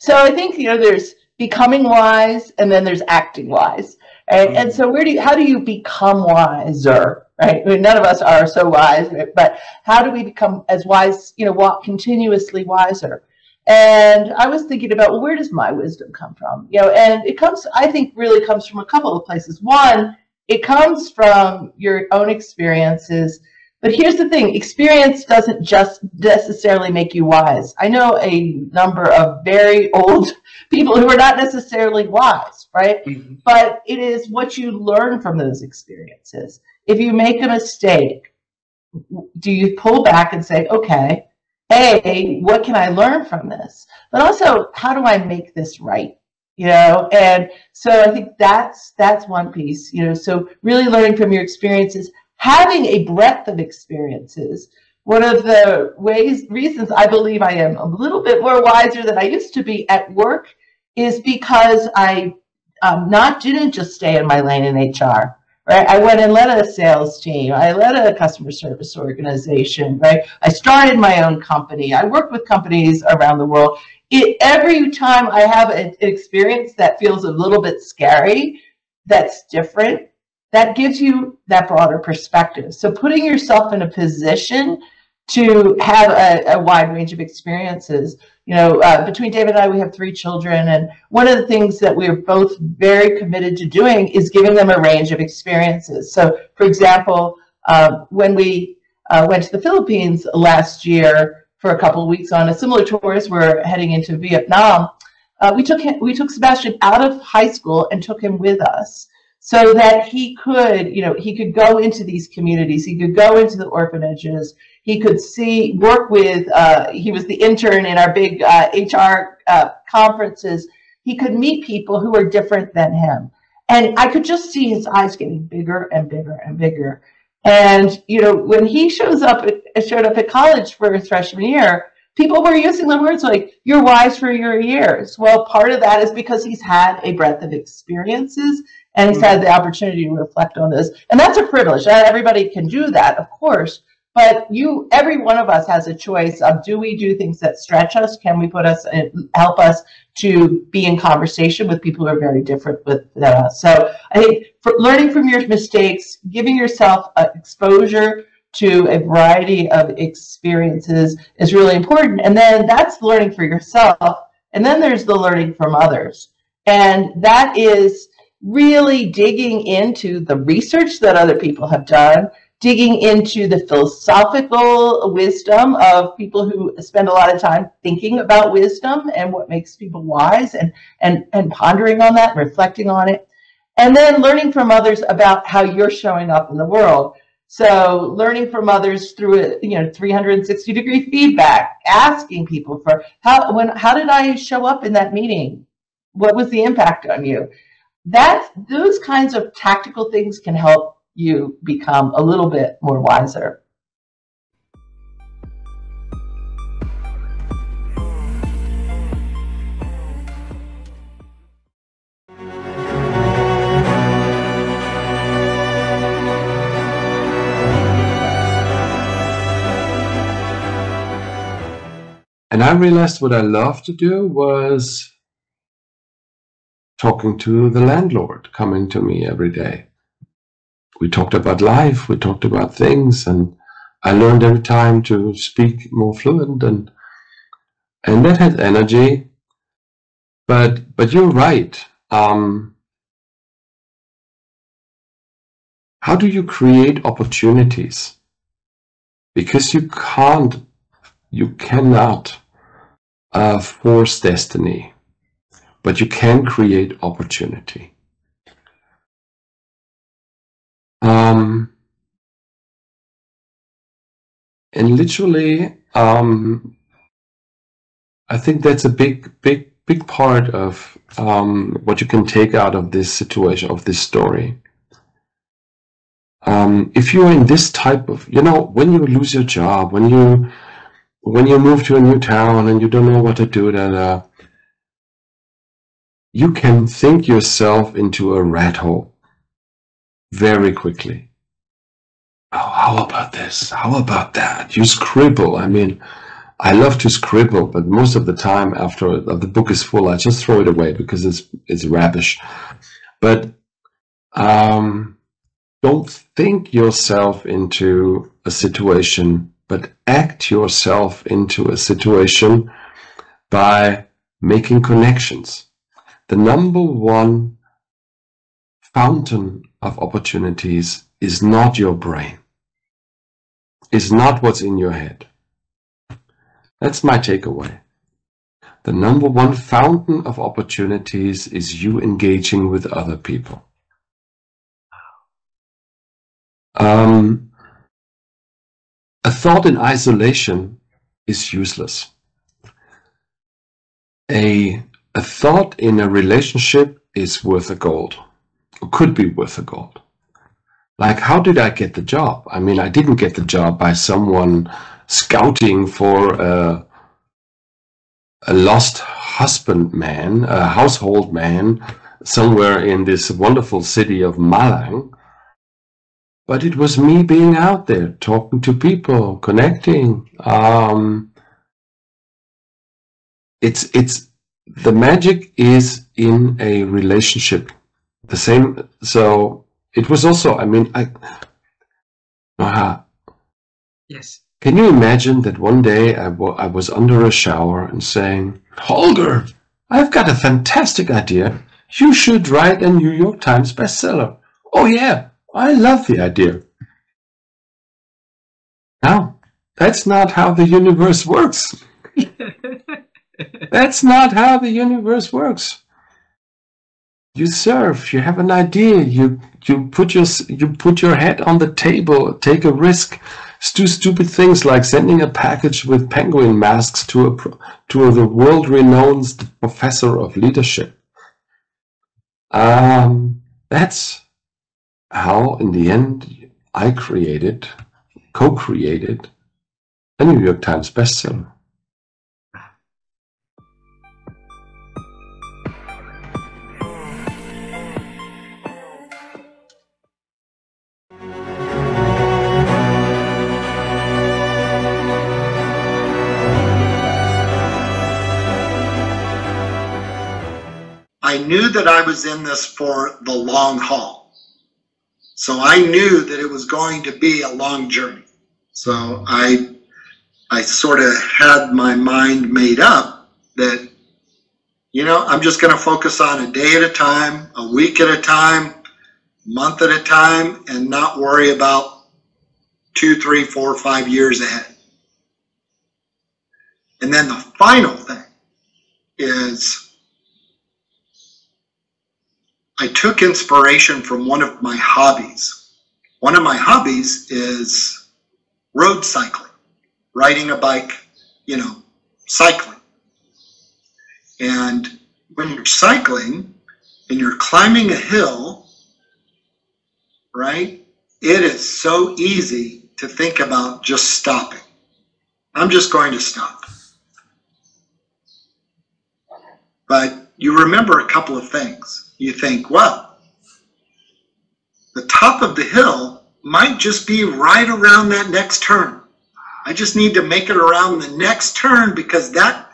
So I think, there's becoming wise, and then there's acting wise. Right? And so how do you become wiser? Right? I mean, none of us are so wise, but how do we become as wise, continuously wiser? And I was thinking about, well, where does my wisdom come from? And it comes, I think, really comes from a couple of places. One, it comes from your own experiences. But here's the thing, experience doesn't just necessarily make you wise. I know a number of very old people who are not necessarily wise, right? Mm-hmm. But it is what you learn from those experiences. If you make a mistake, do you pull back and say, okay, hey, what can I learn from this? But also, how do I make this right? And so I think that's one piece, so really learning from your experiences, having a breadth of experiences. One of the reasons I believe I am a little bit more wiser than I used to be at work is because I didn't just stay in my lane in HR. Right? I went and led a sales team. I led a customer service organization. Right? I started my own company. I worked with companies around the world. Every time I have an experience that feels a little bit scary, that's different, that gives you that broader perspective. So putting yourself in a position to have a wide range of experiences. Between David and I, we have 3 children, and one of the things that we're both very committed to doing is giving them a range of experiences. So, for example, when we went to the Philippines last year for a couple of weeks on a similar tour as we're heading into Vietnam, we took Sebastian out of high school and took him with us, so that he could go into these communities, he could go into the orphanages, he could work with, he was the intern in our big HR conferences. He could meet people who are different than him. And I could just see his eyes getting bigger and bigger and bigger. And, when he showed up at college for his freshman year, people were using the words like, you're wise for your years. Well, part of that is because he's had a breadth of experiences, and he's had the opportunity to reflect on this. And that's a privilege. Not everybody can do that, of course. But every one of us has a choice of, do we do things that stretch us? Can we help us to be in conversation with people who are very different than us? So I think learning from your mistakes, giving yourself exposure to a variety of experiences is really important. And then that's learning for yourself. And then there's the learning from others. And that is really digging into the research that other people have done, digging into the philosophical wisdom of people who spend a lot of time thinking about wisdom and what makes people wise, and pondering on that, reflecting on it, and then learning from others about how you're showing up in the world. So learning from others through 360-degree feedback, asking people for how did I show up in that meeting? What was the impact on you? Those kinds of tactical things can help you become a little bit more wiser. And I realized what I loved to do was talking to the landlord coming to me every day. We talked about life, we talked about things, and I learned every time to speak more fluent, and that had energy. But you're right. How do you create opportunities? Because you cannot force destiny, but you can create opportunity. And literally, I think that's a big part of what you can take out of this situation, of this story. If you're in this type of, when you lose your job, when you move to a new town and you don't know what to do, you can think yourself into a rat hole very quickly. Oh, how about this? How about that? You scribble. I mean, I love to scribble, but most of the time after the book is full, I just throw it away because it's rubbish. But don't think yourself into a situation, but act yourself into a situation by making connections. The number one fountain of opportunities is not your brain, is not what's in your head. That's my takeaway. The number one fountain of opportunities is you engaging with other people. A thought in isolation is useless. A thought in a relationship is worth a gold, or could be worth a gold. Like, how did I get the job? I mean, I didn't get the job by someone scouting for a lost husband man, a household man, somewhere in this wonderful city of Malang. But it was me being out there, talking to people, connecting. The magic is in a relationship. The same. So it was also. I mean, Yes. Can you imagine that one day I was under a shower and saying, "Holger, I've got a fantastic idea. You should write a New York Times bestseller." Oh yeah. I love the idea. No, that's not how the universe works. That's not how the universe works. You serve, you have an idea, you put your head on the table, take a risk, do stupid things like sending a package with penguin masks to the world-renowned professor of leadership. That's how, in the end, I co-created a New York Times bestseller. I knew that I was in this for the long haul. So I knew that it was going to be a long journey. So I sort of had my mind made up that, you know, I'm just going to focus on a day at a time, a week at a time, month at a time, and not worry about 2, 3, 4, 5 years ahead. And then the final thing is I took inspiration from one of my hobbies. One of my hobbies is road cycling, riding a bike, you know, cycling. And when you're cycling and you're climbing a hill, right, it is so easy to think about just stopping. I'm just going to stop. But you remember a couple of things. You think, well, the top of the hill might just be right around that next turn. I just need to make it around the next turn because that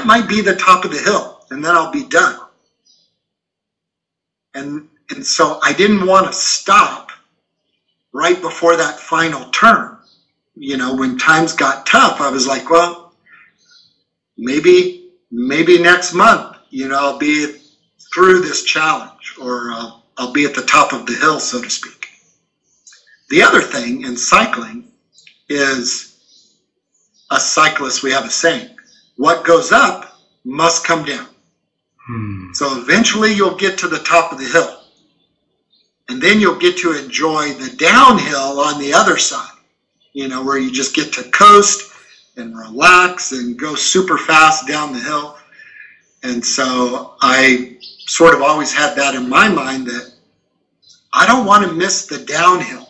might be the top of the hill, and then I'll be done. And so I didn't want to stop right before that final turn. You know, when times got tough, I was like, well, maybe next month, you know, I'll be through this challenge, or I'll be at the top of the hill, so to speak. The other thing in cycling is, us cyclists, we have a saying, what goes up must come down. So eventually you'll get to the top of the hill, and then you'll get to enjoy the downhill on the other side, you know, where you just get to coast and relax and go super fast down the hill. And so I sort of always had that in my mind, that I don't want to miss the downhill.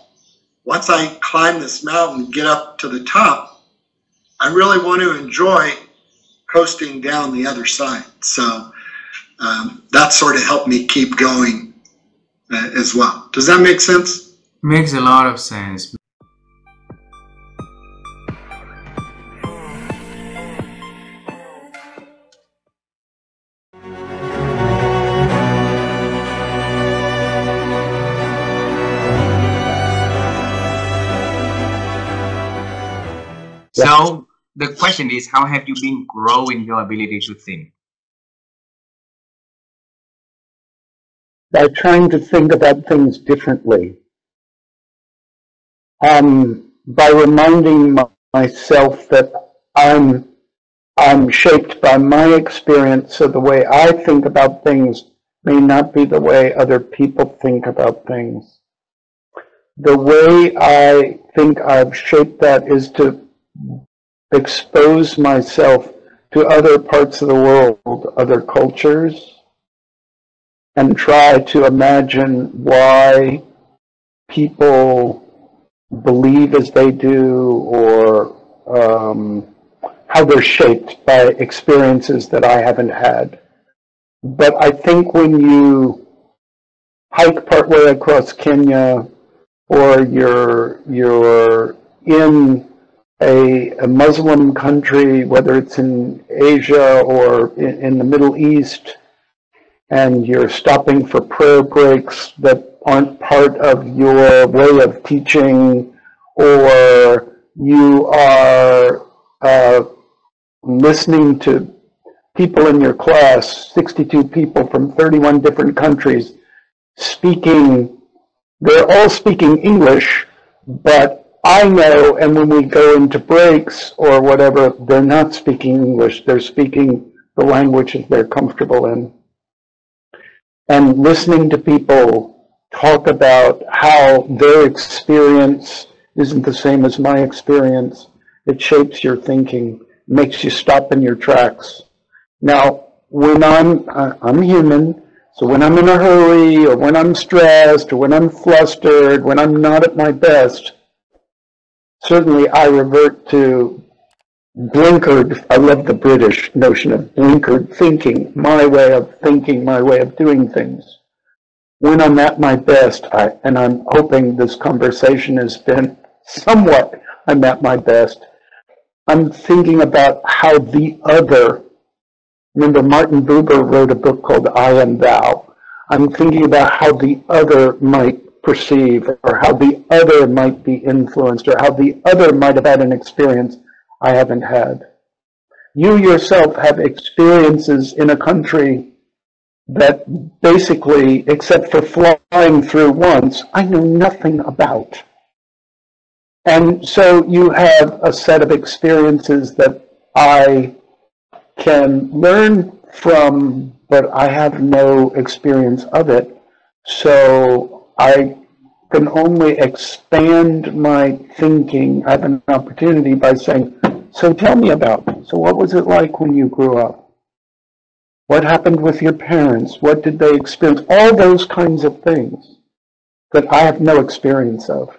Once I climb this mountain and get up to the top, I really want to enjoy coasting down the other side. So that sort of helped me keep going as well. Does that make sense? Makes a lot of sense. So the question is, how have you been growing your ability to think? By trying to think about things differently. By reminding myself that I'm shaped by my experience, so the way I think about things may not be the way other people think about things. The way I think I've shaped that is to expose myself to other parts of the world, other cultures, and try to imagine why people believe as they do, or how they're shaped by experiences that I haven't had. But I think when you hike partway across Kenya, or you're in a Muslim country, whether it's in Asia or in the Middle East, and you're stopping for prayer breaks that aren't part of your way of teaching, or you are listening to people in your class, 62 people from 31 different countries, speaking, they're all speaking English, but I know, and when we go into breaks or whatever, they're not speaking English, they're speaking the languages they're comfortable in. And listening to people talk about how their experience isn't the same as my experience, it shapes your thinking, makes you stop in your tracks. Now, when I'm human, so when I'm in a hurry, or when I'm stressed, or when I'm flustered, when I'm not at my best, certainly I revert to blinkered, I love the British notion of blinkered thinking, my way of thinking, my way of doing things. When I'm at my best, and I'm hoping this conversation has been somewhat, I'm at my best, I'm thinking about how the other, remember Martin Buber wrote a book called I Am Thou. I'm thinking about how the other might perceive, or how the other might be influenced, or how the other might have had an experience I haven't had. You yourself have experiences in a country that basically, except for flying through once, I know nothing about. And so you have a set of experiences that I can learn from, but I have no experience of it. So I can only expand my thinking. I have an opportunity by saying, so tell me about it. So what was it like when you grew up? What happened with your parents? What did they experience? All those kinds of things that I have no experience of.